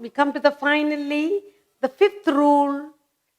we come to finally the fifth rule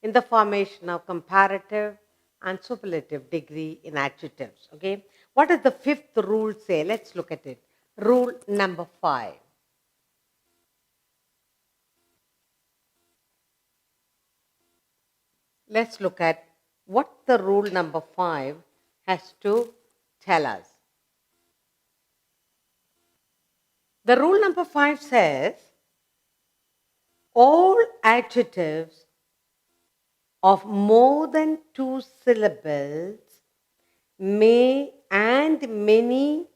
in the formation of comparative and superlative degree in adjectives. Okay, what does the fifth rule say? Let's look at it. Rule number 5. Let's look at what the rule number 5 has to tell us. The rule number 5 says all adjectives of more than 2 syllables may and many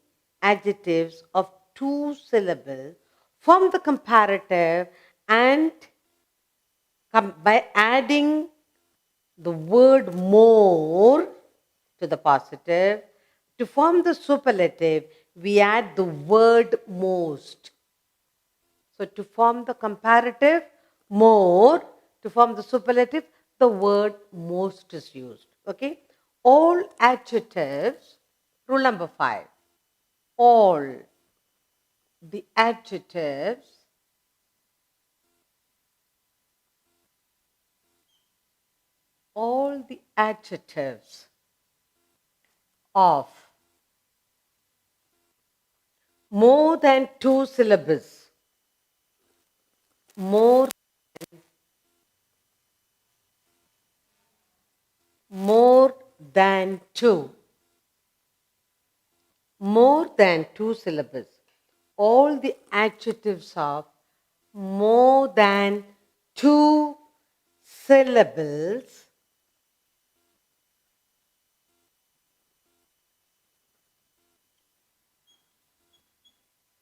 adjectives of 2 syllables form the comparative and by adding the word more to the positive. To form the superlative, we add the word most. So to form the comparative, more. To form the superlative, the word most is used. Okay? All adjectives, rule number 5, all the adjectives of more than 2 syllables, more than 2, more than 2 syllables, all the adjectives of more than 2 syllables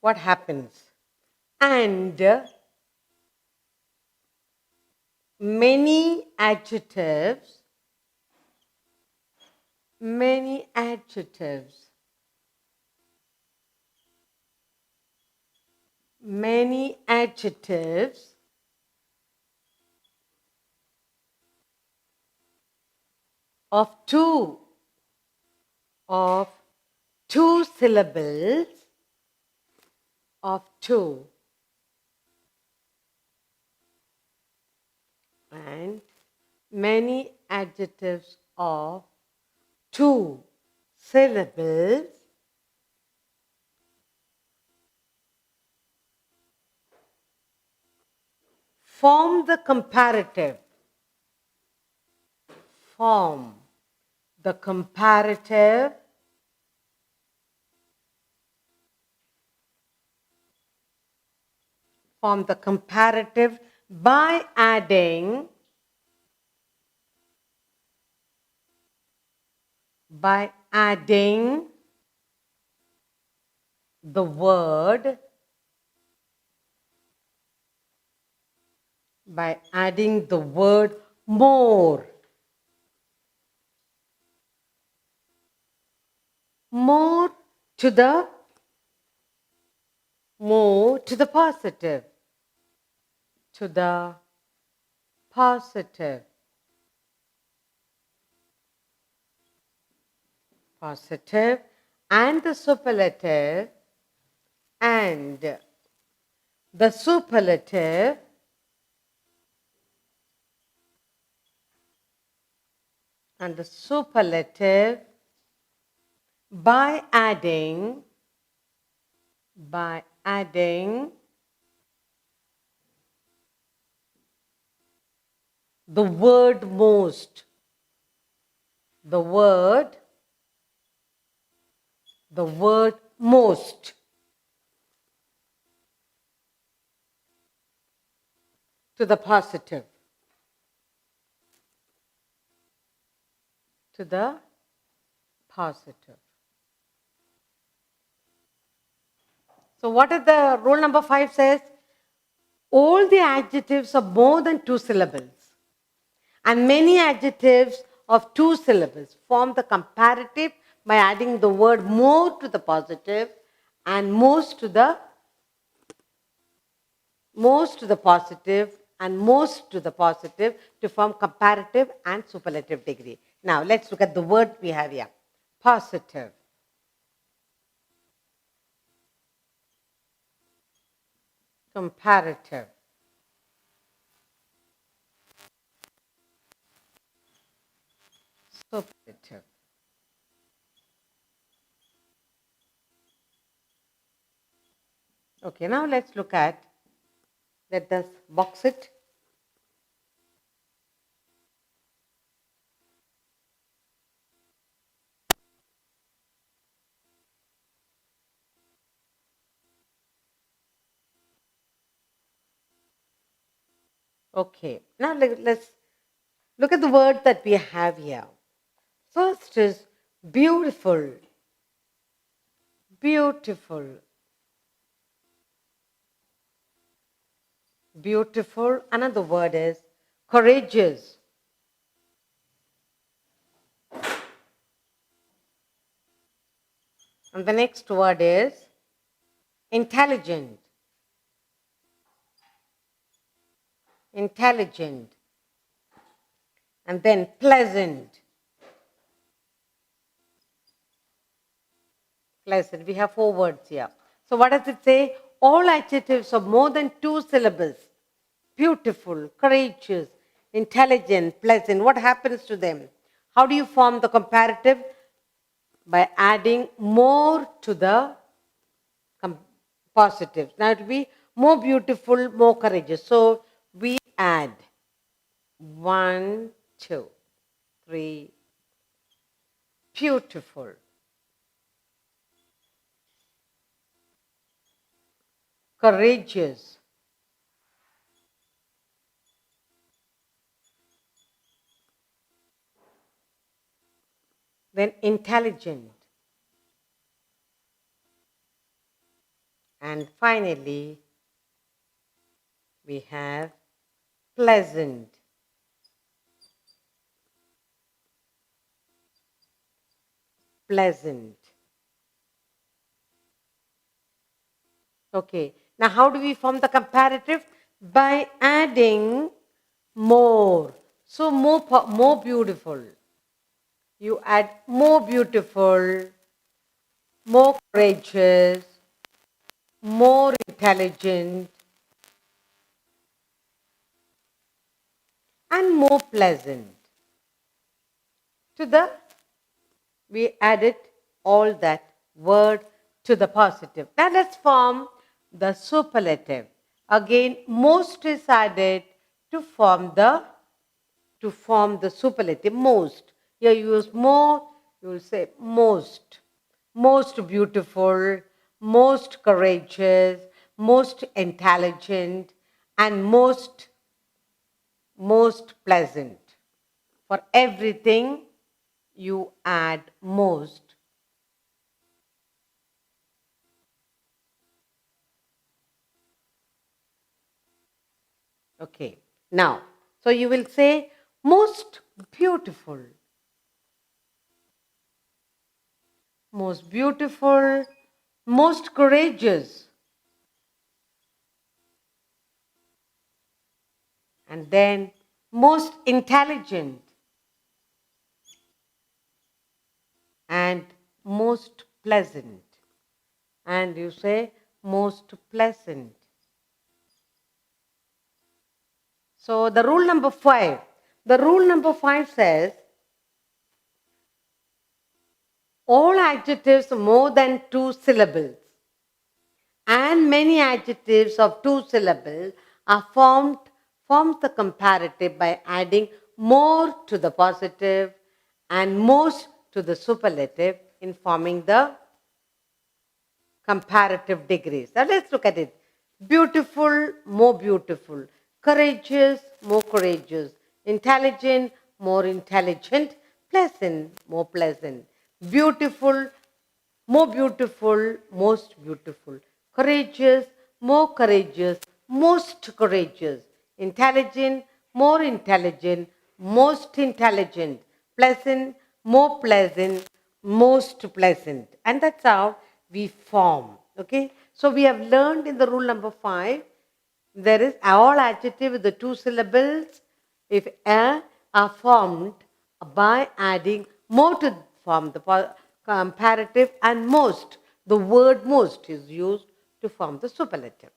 what happens? And many adjectives of two syllables of 2 and many adjectives of 2 syllables form the comparative. Form the comparative by adding the word more. More to the positive. To the positive. Positive and the superlative and the superlative by adding the word most. The word most to the positive. To the positive. So what is the rule number 5 says? All the adjectives of more than 2 syllables and many adjectives of 2 syllables form the comparative by adding the word more to the positive and most to the positive and most to the positive to form comparative and superlative degree. Now let's look at the word we have here. Positive. Comparative. Okay, now let's look at, let us box it. Okay, now let's look at the words that we have here. First is beautiful, beautiful, beautiful. Another word is courageous. And the next word is intelligent, intelligent. And then pleasant, pleasant. We have 4 words here. So what does it say? All adjectives of more than 2 syllables. Beautiful, courageous, intelligent, pleasant. What happens to them? How do you form the comparative? By adding more to the positives. Now it will be more beautiful, more courageous. So we add 1, 2, 3, beautiful, courageous, then intelligent, and finally we have pleasant. Pleasant. Okay. Now, how do we form the comparative? By adding more. So, more beautiful. You add more beautiful, more courageous, more intelligent, and more pleasant. To the, we added all that word to the positive. Now let's form the superlative. Again, most is added to form the superlative. Most. Here you use more, you will say most. Most beautiful, most courageous, most intelligent, and most pleasant. For everything, you add most. Okay. Now, so you will say most beautiful. Most beautiful, most courageous. And then most intelligent and most pleasant. And you say most pleasant. So the rule number 5. The rule number 5 says all adjectives more than 2 syllables and many adjectives of 2 syllables are forms the comparative by adding more to the positive and most to the superlative in forming the comparative degrees. Now let's look at it. Beautiful, more beautiful. Courageous, more courageous. Intelligent, more intelligent. Pleasant, more pleasant. Beautiful, more beautiful, most beautiful. Courageous, more courageous, most courageous. Intelligent, more intelligent, most intelligent. Pleasant, more pleasant, most pleasant. And that's how we form. Okay? So we have learned in the rule number 5, there is all adjective with the 2 syllables, if a are formed by adding more to form the comparative, and most, the word most is used to form the superlative.